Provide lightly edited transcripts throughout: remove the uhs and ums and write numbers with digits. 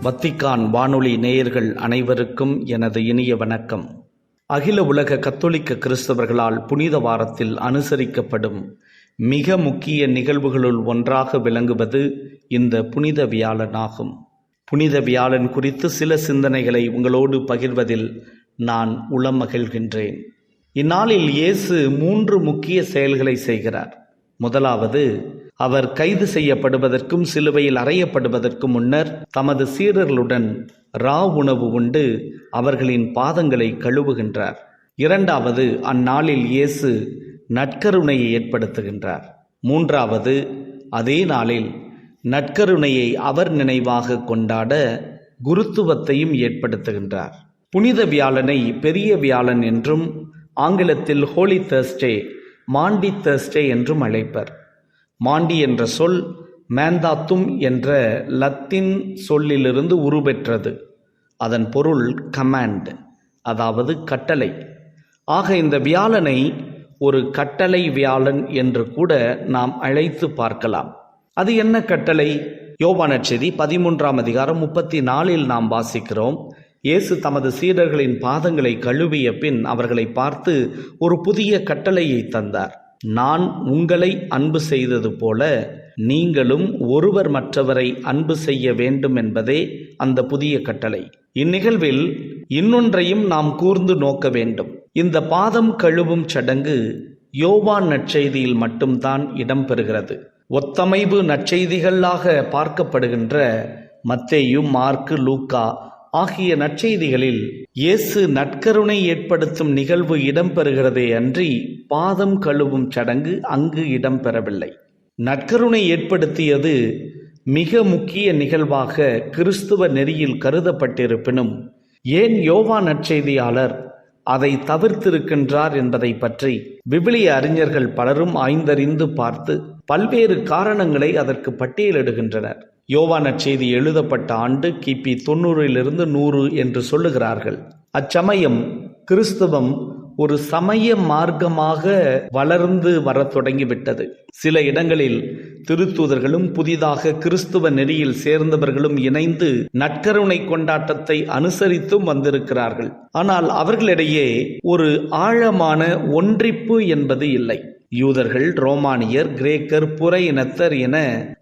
Vatican வானொலி நேயர்கள் அனைவருக்கும் எனது இனிய வணக்கம். அகில உலக கத்தோலிக்க கிறிஸ்தவர்களால் புனித வாரத்தில் அனுசரிக்கப்படும் மிக முக்கிய நிகழ்வுகளுள் ஒன்றாக விளங்குவது இந்த புனித வியாழனாகும். புனித வியாழன் குறித்து சில சிந்தனைகளை உங்களோடு பகிர்வதில் நான் உளம் மகிழ்கின்றேன். இந்நாளில் இயேசு 3 முக்கிய செயல்களை செய்கிறார். முதலாவது, அவர் கைது செய்யப்படுவதற்கும் சிலுவையில் அறையப்படுவதற்கும் முன்னர் தமது சீடர்களுடன் உணவு உண்டு அவர்களின் பாதங்களை கழுவுகின்றார். இரண்டாவது, அந்நாளில் இயேசு நற்கருணையை ஏற்படுத்துகின்றார். மூன்றாவது, அதே நாளில் நற்கருணையை அவர் நினைவாக கொண்டாட குருத்துவத்தையும் ஏற்படுத்துகின்றார். புனித வியாழனை பெரிய வியாழன் என்றும் ஆங்கிலத்தில் ஹோலி தர்ஸ்டே, மாண்டி தர்ஸ்டே என்றும் அழைப்பர். மாண்டி என்ற சொல் மேந்தாத்தும் என்ற லத்தீன் சொல்லிலிருந்து உருபெற்றது. அதன் பொருள் கமாண்ட், அதாவது கட்டளை. ஆக இந்த வியாழனை ஒரு கட்டளை வியாழன் என்று கூட நாம் அழைத்து பார்க்கலாம். அது என்ன கட்டளை? யோவான் நற்செய்தி 13ஆம் அதிகாரம் 34 நாம் வாசிக்கிறோம். இயேசு தமது சீடர்களின் பாதங்களை கழுவிய பின் அவர்களை பார்த்து ஒரு புதிய கட்டளையை தந்தார். நான் உங்களை அன்பு செய்தது போல நீங்களும் ஒருவர் மற்றவரை அன்பு செய்ய வேண்டும் என்பதே அந்த புதிய கட்டளை. இந்நிகழ்வில் இன்னொன்றையும் நாம் கூர்ந்து நோக்க வேண்டும். இந்த பாதம் கழுவும் சடங்கு யோவான் நற்செய்தியில் மட்டும்தான் இடம்பெறுகிறது. ஒத்தமைவு நற்செய்திகளாக பார்க்கப்படுகின்ற மத்தேயு, மார்க்கு, லூக்கா ஆகிய நற்செய்திகளில் இயேசு நற்கருணை ஏற்படுத்தும் நிகழ்வு இடம்பெறுகிறதே அன்றி பாதம் கழுவும் சடங்கு அங்கு இடம்பெறவில்லை. நற்கருணை ஏற்படுத்தியது மிக முக்கிய நிகழ்வாக கிறிஸ்துவ நெறியில் கருதப்பட்டிருப்பினும் ஏன் யோவான் நற்செய்தியாளர் அதை தவிர்த்திருக்கின்றார் என்பதை பற்றி விவிலிய அறிஞர்கள் பலரும் ஆய்ந்தறிந்து பார்த்து பல்வேறு காரணங்களை அதற்கு பட்டியலிடுகின்றனர். யோவான் நற்செய்தி எழுதப்பட்ட ஆண்டு கிபி 90 100 என்று சொல்லுகிறார்கள். அச்சமயம் கிறிஸ்தவம் ஒரு சமய மார்க்கமாக வளர்ந்து வர தொடங்கிவிட்டது. சில இடங்களில் திருத்தூதர்களும் புதிதாக கிறிஸ்துவ நெறியில் சேர்ந்தவர்களும் இணைந்து நற்கருணை கொண்டாட்டத்தை அனுசரித்தும் வந்திருக்கிறார்கள். ஆனால் அவர்களிடையே ஒரு ஆழமான ஒன்றிப்பு என்பது இல்லை. யூதர்கள், ரோமானியர், கிரேக்கர், புற இனத்தர் என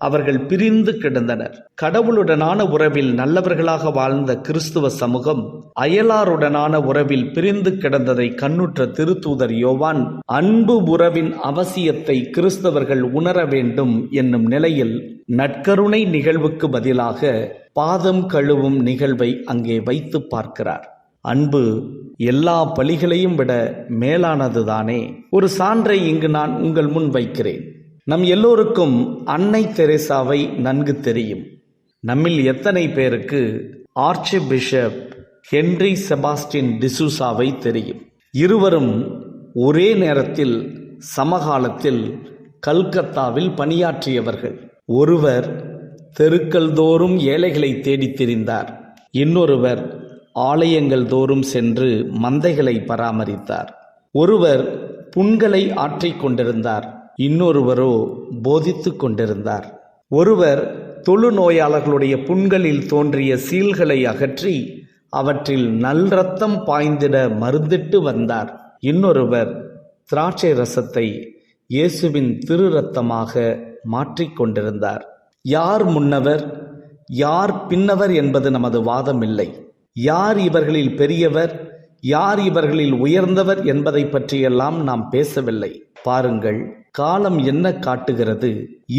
அவர்கள் பிரிந்து கிடந்தனர். கடவுளுடனான உறவில் நல்லவர்களாக வாழ்ந்த கிறிஸ்துவ சமூகம் அயலாருடனான உறவில் பிரிந்து கிடந்ததை கண்ணுற்ற திருத்தூதர் யோவான் அன்பு உறவின் அவசியத்தை கிறிஸ்தவர்கள் உணர வேண்டும் என்னும் நிலையில் நற்கருணை நிகழ்வுக்கு பதிலாக பாதம் கழுவும் நிகழ்வை அங்கே வைத்து பார்க்கிறார். அன்பு எல்லா பலிகளையும் விட மேலானதுதானே. ஒரு சான்றை இங்கு நான் உங்கள் முன் வைக்கிறேன். நம் எல்லோருக்கும் அன்னை தெரேசாவை நன்கு தெரியும். நம்மில் எத்தனை பேருக்கு ஆர்ச்சி பிஷப் ஹென்றி செபாஸ்டின் டிசூசாவை தெரியும்? இருவரும் ஒரே நேரத்தில் சமகாலத்தில் கல்கத்தாவில் பணியாற்றியவர்கள். ஒருவர் தெருக்கள் தோறும் ஏழைகளை தேடித் திரிந்தார். இன்னொருவர் ஆலயங்கள் தோறும் சென்று மந்தைகளை பராமரித்தார். ஒருவர் புண்களை ஆற்றிக் கொண்டிருந்தார், இன்னொருவரோ போதித்து கொண்டிருந்தார். ஒருவர் தொழுநோயாளர்களுடைய புண்களில் தோன்றிய சீல்களை அகற்றி அவற்றில் நல் இரத்தம் பாய்ந்திட மருந்திட்டு வந்தார். இன்னொருவர் திராட்சை ரசத்தை இயேசுவின் திரு இரத்தமாக மாற்றிக்கொண்டிருந்தார். யார் முன்னவர் யார் பின்னவர் என்பது நமது வாதம் இல்லை. யார் இவர்களில் பெரியவர், யார் இவர்களில் உயர்ந்தவர் என்பதை பற்றியெல்லாம் நாம் பேசவில்லை. பாருங்கள், காலம் என்ன காட்டுகிறது?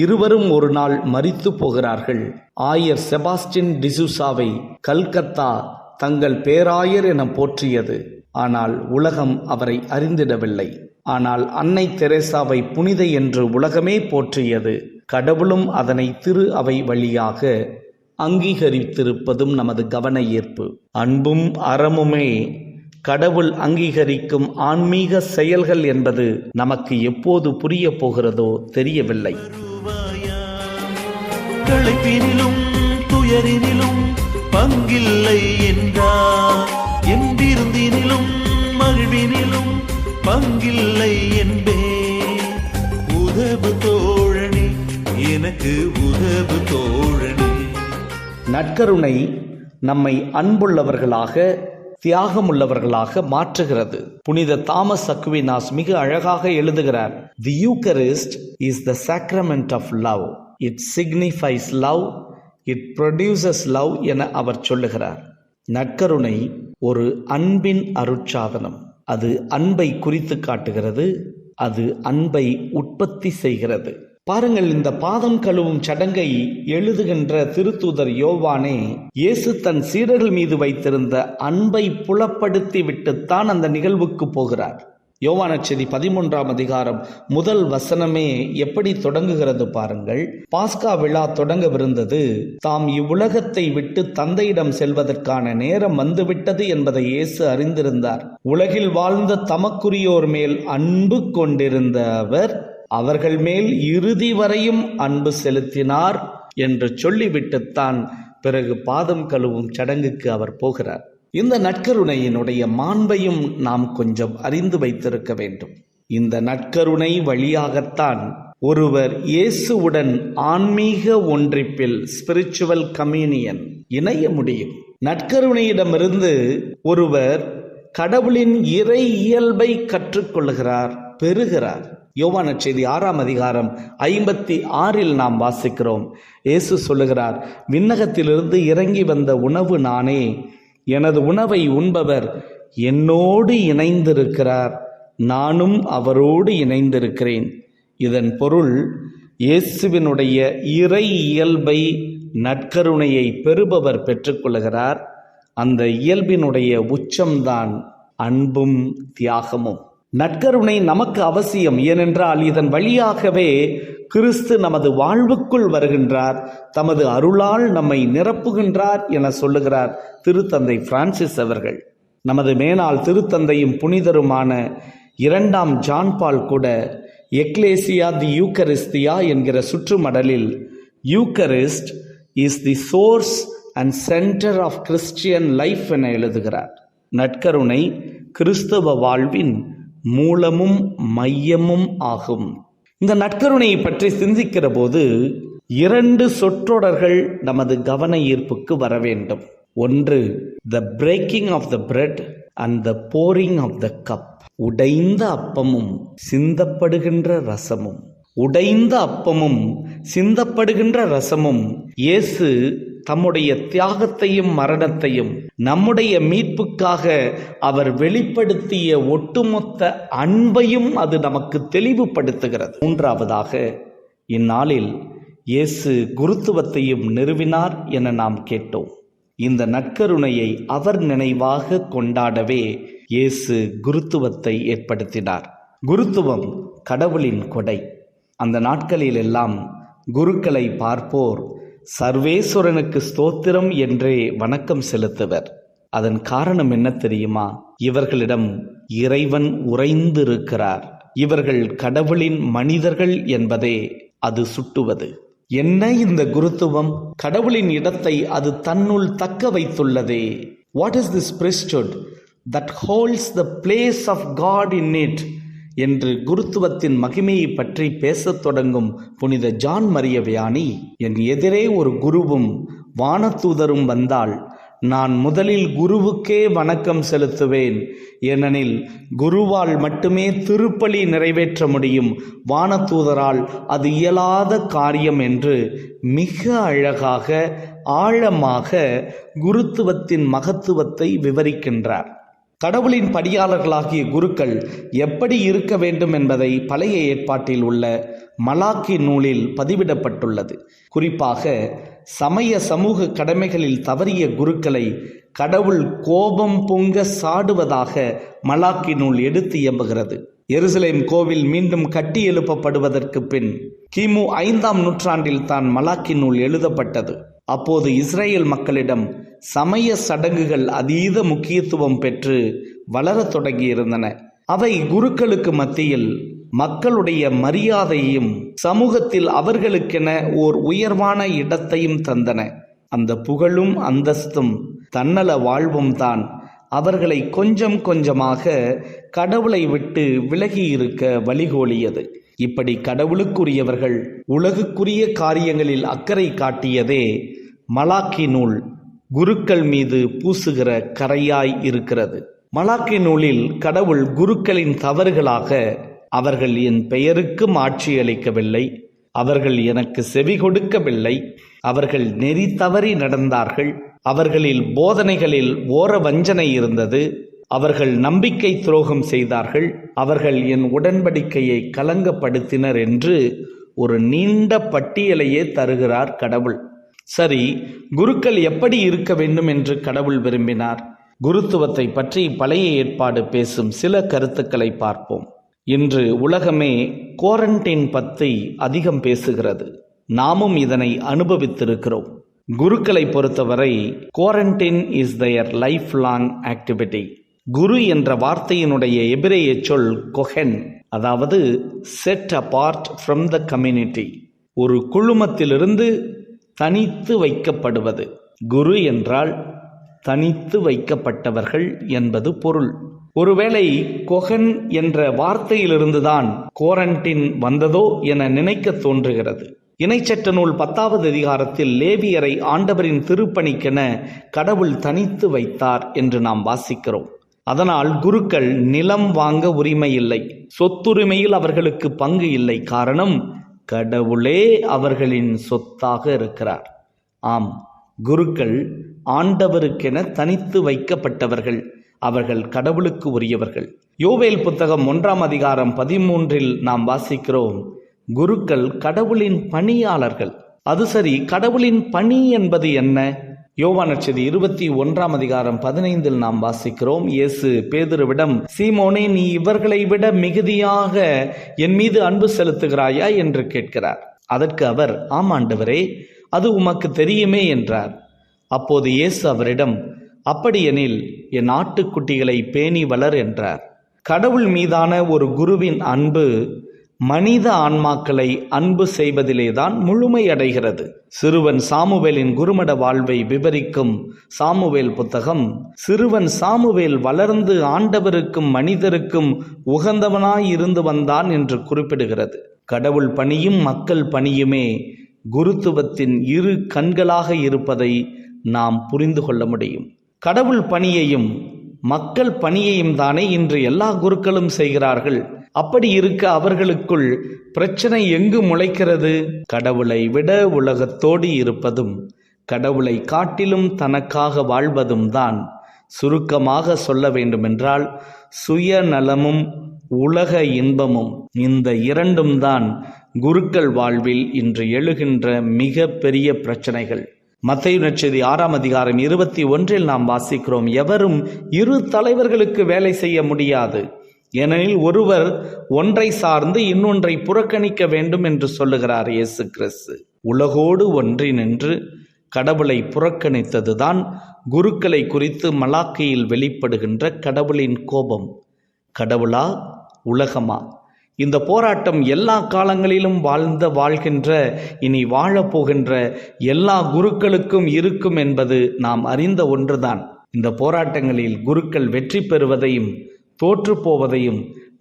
இருவரும் ஒரு நாள் மரித்து போகிறார்கள். ஆயர் செபாஸ்டின் டிசூசாவை கல்கத்தா தங்கள் பேராயர் என போற்றியது. ஆனால் உலகம் அவரை அறிந்திடவில்லை. ஆனால் அன்னை தெரேசாவை புனிதை என்று உலகமே போற்றியது. கடவுளும் அதனை திரு அவை வழியாக அங்கீகரித்திருப்பதும் நமது கவன ஈர்ப்பு. அன்பும் அறமுமே கடவுள் அங்கீகரிக்கும் ஆன்மீக செயல்கள் என்பது நமக்கு எப்போது புரிய போகிறதோ தெரியவில்லை. களைப்பினிலும் துயரினிலும் பங்கில்லை என்றார், என் விருந்தினிலும் மகிழ்வினிலும் பங்கில்லை என்பே. உதவு தோழனே, எனக்கு உதவு தோழனே. நற்கருணை நம்மை அன்புள்ளவர்களாக, தியாகமுள்ளவர்களாக மாற்றுகிறது. புனித தாமஸ் அக்வினாஸ் மிக அழகாக எழுதுகிறார், "The Eucharist is the sacrament of love. It signifies love. It produces love" என அவர் சொல்லுகிறார். நற்கருணை ஒரு அன்பின் அருட்சாதனம். அது அன்பை குறித்து காட்டுகிறது. அது அன்பை உற்பத்தி செய்கிறது. பாருங்கள், இந்த பாதம் கழுவும் சடங்கை எழுதுகின்ற திருத்தூதர் யோவானே இயேசு தன் சீடர்கள் மீது வைத்திருந்த அன்பை புலப்படுத்தி விட்டுத்தான் அந்த நிகழ்வுக்கு போகிறார். யோவான் நற்செய்தி 13ஆம் அதிகாரம் முதல் வசனமே எப்படி தொடங்குகிறது பாருங்கள். பாஸ்கா விழா தொடங்கவிருந்தது. தாம் இவ்வுலகத்தை விட்டு தந்தையிடம் செல்வதற்கான நேரம் வந்துவிட்டது என்பதை இயேசு அறிந்திருந்தார். உலகில் வாழ்ந்த தமக்குரியோர் மேல் அன்பு கொண்டிருந்த அவர் அவர்கள் மேல் இறுதி வரையும் அன்பு செலுத்தினார் என்று சொல்லிவிட்டுத்தான் பிறகு பாதம் கழுவும் சடங்குக்கு அவர் போகிறார். இந்த நற்கருணையினுடைய மாண்பையும் நாம் கொஞ்சம் அறிந்து வைத்திருக்க வேண்டும். இந்த நற்கருணை வழியாகத்தான் ஒருவர் இயேசுவுடன் ஆன்மீக ஒன்றிப்பில், ஸ்பிரிச்சுவல் கம்யூனியன், இணைய முடியும். நற்கருணையிடமிருந்து ஒருவர் கடவுளின் இறை இயல்பை கற்றுக்கொள்கிறார், பெறுகிறார். யோவான் நற்செய்தி 6ஆம் அதிகாரம் 56 நாம் வாசிக்கிறோம். இயேசு சொல்லுகிறார், "விண்ணகத்திலிருந்து இறங்கி வந்த உணவு நானே. எனது உணவை உண்பவர் என்னோடு இணைந்திருக்கிறார், நானும் அவரோடு இணைந்திருக்கிறேன்." இதன் பொருள், இயேசுவினுடைய இறை இயல்பை, நற்கருணையை பெறுபவர் பெற்றுக்கொள்கிறார். அந்த இயல்பினுடைய உச்சம்தான் அன்பும் தியாகமும். நற்கருணை நமக்கு அவசியம். ஏனென்றால் இதன் வழியாகவே கிறிஸ்து நமது வாழ்வுக்குள் வருகின்றார், தமது அருளால் நம்மை நிரப்புகின்றார் என சொல்லுகிறார் திருத்தந்தை பிரான்சிஸ் அவர்கள். நமது மேனாள் திருத்தந்தையும் புனிதருமான 2ஆம் ஜான் பால் கூட எக்லேசியா தி யூக்கரிஸ்தியா என்கிற சுற்றுமடலில் Eucharist is the source and centre of Christian life என எழுதுகிறார். நற்கருணை கிறிஸ்தவ வாழ்வின் மூலமும் மையமும் ஆகும். இந்த நற்கருணையை பற்றி சிந்திக்கிற போது 2 சொற்றொடர்கள் நமது கவன ஈர்ப்புக்கு வர வேண்டும். ஒன்று, the breaking of the bread and the pouring of the cup. உடைந்த அப்பமும் சிந்தப்படுகின்ற ரசமும். உடைந்த அப்பமும் சிந்தப்படுகின்ற ரசமும் இயேசு தம்முடைய தியாகத்தையும் மரணத்தையும் நம்முடைய மீட்புக்காக அவர் வெளிப்படுத்திய ஒட்டுமொத்த அன்பையும் அது நமக்கு தெளிவுபடுத்துகிறது. 3ஆவதாக, இந்நாளில் இயேசு குருத்துவத்தையும் நிறுவினார் என நாம் கேட்டோம். இந்த நற்கருணையை அவர் நினைவாக கொண்டாடவே இயேசு குருத்துவத்தை ஏற்படுத்தினார். குருத்துவம் கடவுளின் கொடை. அந்த நாட்களில் எல்லாம் குருக்களை பார்ப்போர் சர்வேஸ்வரனுக்கு ஸ்தோத்திரம் என்றே வணக்கம் செலுத்துவர். அதன் காரணம் என்ன தெரியுமா? இவர்களிடம் இறைவன் உறைந்திருக்கிறார். இவர்கள் கடவுளின் மனிதர்கள் என்பதே அது சுட்டுவது. என்ன இந்த குருத்துவம்? கடவுளின் இடத்தை அது தன்னுள் தக்க வைத்துள்ளதே. What is this priesthood that holds the place of God in it என்று குருத்துவத்தின் மகிமையை பற்றி பேசத் தொடங்கும் புனித ஜான் மரிய வியானி, என் எதிரே ஒரு குருவும் வானதூதரும் வந்தால் நான் முதலில் குருவுக்கே வணக்கம் செலுத்துவேன். ஏனெனில் குருவால் மட்டுமே திருப்பலி நிறைவேற்ற முடியும், வானதூதரால் அது இயலாத காரியம் என்று மிக அழகாக ஆழமாக குருத்துவத்தின் மகத்துவத்தை விவரிக்கின்றார். கடவுளின் படியாளர்களாகிய குருக்கள் எப்படி இருக்க வேண்டும் என்பதை பழைய ஏற்பாட்டில் உள்ள மலாக்கி நூலில் பதிவிடப்பட்டுள்ளது. குறிப்பாக சமய சமூக கடமைகளில் தவறிய குருக்களை கடவுள் கோபம் பொங்க சாடுவதாக மலாக்கி நூல் எடுத்து இயம்புகிறது. எருசலேம் கோவில் மீண்டும் கட்டி எழுப்பப்படுவதற்கு பின் கிமு 5ஆம் நூற்றாண்டில் தான் மலாக்கி நூல் எழுதப்பட்டது. அப்போது இஸ்ரேல் மக்களிடம் சமய சடங்குகள் அதீத முக்கியத்துவம் பெற்று வளரத் தொடங்கியிருந்தன. அவை குருக்களுக்கு மத்தியில் மக்களுடைய மரியாதையும் சமூகத்தில் அவர்களுக்கென ஓர் உயர்வான இடத்தையும் தந்தன. அந்த புகழும் அந்தஸ்தும் தன்னல வாழ்வும் தான் அவர்களை கொஞ்சம் கொஞ்சமாக கடவுளை விட்டு விலகி இருக்க வழிகோலியது. இப்படி கடவுளுக்குரியவர்கள் உலகுக்குரிய காரியங்களில் அக்கறை காட்டியதே மலாக்கி நூல் குருக்கள் மீது பூசுகிற கரையாய் இருக்கிறது. மலாக்கி நூலில் கடவுள் குருக்களின் தவறுகளாக, அவர்கள் என் பெயருக்கு மாட்சி அளிக்கவில்லை, அவர்கள் எனக்கு செவி கொடுக்கவில்லை, அவர்கள் நெறி தவறி நடந்தார்கள், அவர்களில் போதனைகளில் ஓர வஞ்சனை இருந்தது, அவர்கள் நம்பிக்கை துரோகம் செய்தார்கள், அவர்கள் என் உடன்படிக்கையை கலங்கப்படுத்தினர் என்று ஒரு நீண்ட பட்டியலையே தருகிறார் கடவுள். சரி, குருக்கள் எப்படி இருக்க வேண்டும் என்று கடவுள் விரும்பினார்? குருத்துவத்தை பற்றி பழைய ஏற்பாடு பேசும் சில கருத்துக்களை பார்ப்போம். இன்று உலகமே குவாரண்டைன் பற்றி அதிகம் பேசுகிறது. நாமும் இதனை அனுபவித்திருக்கிறோம். குருக்களை பொறுத்தவரை quarantine is their lifelong activity. குரு என்ற வார்த்தையினுடைய எபிரேய சொல் கொஹென், அதாவது set apart from the community, ஒரு குழுமத்திலிருந்து தனித்து வைக்கப்படுவது. குரு என்றால் தனித்து வைக்கப்பட்டவர்கள் என்பது பொருள். ஒருவேளை கொஹன் என்ற வார்த்தையிலிருந்துதான் குவாரண்டைன் வந்ததோ என நினைக்க தோன்றுகிறது. இணைச்சட்ட நூல் 10வது அதிகாரத்தில் லேவியரை ஆண்டவரின் திருப்பணிக்கென கடவுள் தனித்து வைத்தார் என்று நாம் வாசிக்கிறோம். அதனால் குருக்கள் நிலம் வாங்க உரிமை இல்லை, சொத்துரிமையில் அவர்களுக்கு பங்கு இல்லை. காரணம், கடவுளே அவர்களின் சொத்தாக இருக்கிறார். ஆம், குருக்கள் ஆண்டவருக்கென தனித்து வைக்கப்பட்டவர்கள். அவர்கள் கடவுளுக்கு உரியவர்கள். யோவேல் புத்தகம் 1ஆம் அதிகாரம் 13இல் நாம் வாசிக்கிறோம், குருக்கள் கடவுளின் பணியாளர்கள். அது சரி, கடவுளின் பணி என்பது என்ன? யோவான் நற்செய்தி 21ஆம் அதிகாரம் 15இல் நாம் வாசிக்கிறோம், இயேசு பேதுருவிடம், சீமோனே, நீ இவர்களை விட மிகுதியாக என் மீது அன்பு செலுத்துகிறாயா என்று கேட்கிறார். அதற்கு அவர், ஆம் ஆண்டவரே, அது உமக்கு தெரியுமே என்றார். அப்போது இயேசு அவரிடம், அப்படியெனில் என் ஆட்டுக்குட்டிகளை பேணி வளர் என்றார். கடவுள் மீதான ஒரு குருவின் அன்பு மனித ஆன்மாக்களை அன்பு செய்வதிலேதான் முழுமையடைகிறது. சிறுவன் சாமுவேலின் குருமட வாழ்வை விவரிக்கும் சாமுவேல் புத்தகம், சிறுவன் சாமுவேல் வளர்ந்து ஆண்டவருக்கும் மனிதருக்கும் உகந்தவனாய் இருந்து வந்தான் என்று குறிப்பிடுகிறது. கடவுள் பணியும் மக்கள் பணியுமே குருத்துவத்தின் இரு கண்களாக இருப்பதை நாம் புரிந்து கொள்ள முடியும். கடவுள் பணியையும் மக்கள் பணியையும் தானே இன்று எல்லா குருக்களும் செய்கிறார்கள். அப்படி இருக்க அவர்களுக்குள் பிரச்சனை எங்கு முளைக்கிறது? கடவுளை விட உலகத்தோடு இருப்பதும் கடவுளை காட்டிலும் தனக்காக வாழ்வதும் தான். சுருக்கமாக சொல்ல வேண்டுமென்றால் சுயநலமும் உலக இன்பமும், இந்த இரண்டும் தான் குருக்கள் வாழ்வில் இன்று எழுகின்ற மிக பெரிய பிரச்சனைகள். மத்தேயு நற்செய்தி 6ஆம் அதிகாரம் 21இல் நாம் வாசிக்கிறோம், எவரும் இரு தலைவர்களுக்கு வேலை செய்ய முடியாது, ஏனெனில் ஒருவர் ஒன்றை சார்ந்து இன்னொன்றை புறக்கணிக்க வேண்டும் என்று சொல்லுகிறார் இயேசு கிறிஸ்து. உலகோடு ஒன்றி நின்று கடவுளை புறக்கணித்ததுதான் குருக்களை குறித்து மலாக்கியில் வெளிப்படுகின்ற கடவுளின் கோபம். கடவுளா, உலகமா? இந்த போராட்டம் எல்லா காலங்களிலும் வாழ்கின்ற இனி வாழப்போகின்ற எல்லா குருக்களுக்கும் இருக்கும் என்பது நாம் அறிந்த ஒன்றுதான். இந்த போராட்டங்களில் குருக்கள் வெற்றி பெறுவதையும் தோற்று போவதையும்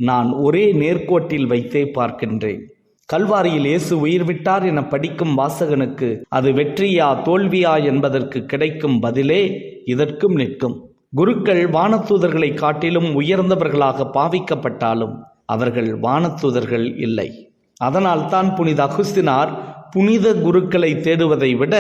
நான் ஒரே நேர்கோட்டில் வைத்தே பார்க்கின்றேன். கல்வாரியில் இயேசு உயிர் விட்டார் என படிக்கும் வாசகனுக்கு அது வெற்றியா தோல்வியா என்பதற்கு கிடைக்கும் பதிலே இதற்கும் நிற்கும். குருக்கள் வானதூதர்களை காட்டிலும் உயர்ந்தவர்களாக பாவிக்கப்பட்டாலும் அவர்கள் வானதூதர்கள் இல்லை. அதனால் தான் புனித அகுஸ்தினார் புனித குருக்களை தேடுவதை விட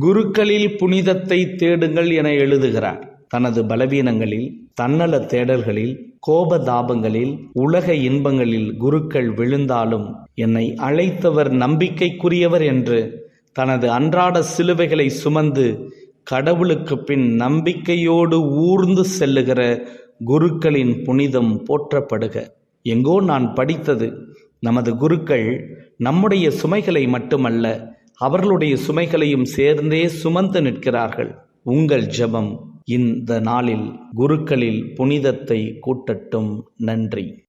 குருக்களில் புனிதத்தை தேடுங்கள் என எழுதுகிறார். தனது பலவீனங்களில், தன்னல தேடல்களில், கோபதாபங்களில், உலக இன்பங்களில் குருக்கள் விழுந்தாலும் என்னை அழைத்தவர் நம்பிக்கைக்குரியவர் என்று தனது அன்றாட சிலுவைகளை சுமந்து கடவுளுக்கு பின் நம்பிக்கையோடு ஊர்ந்து செல்லுகிற குருக்களின் புனிதம் போற்றப்படுக. எங்கோ நான் படித்தது, நமது குருக்கள் நம்முடைய சுமைகளை மட்டுமல்ல, அவர்களுடைய சுமைகளையும் சேர்ந்தே சுமந்து நிற்கிறார்கள். உங்கள் ஜெபம் இந்த நாளில் குருக்களில் புனிதத்தை கூட்டட்டும். நன்றி.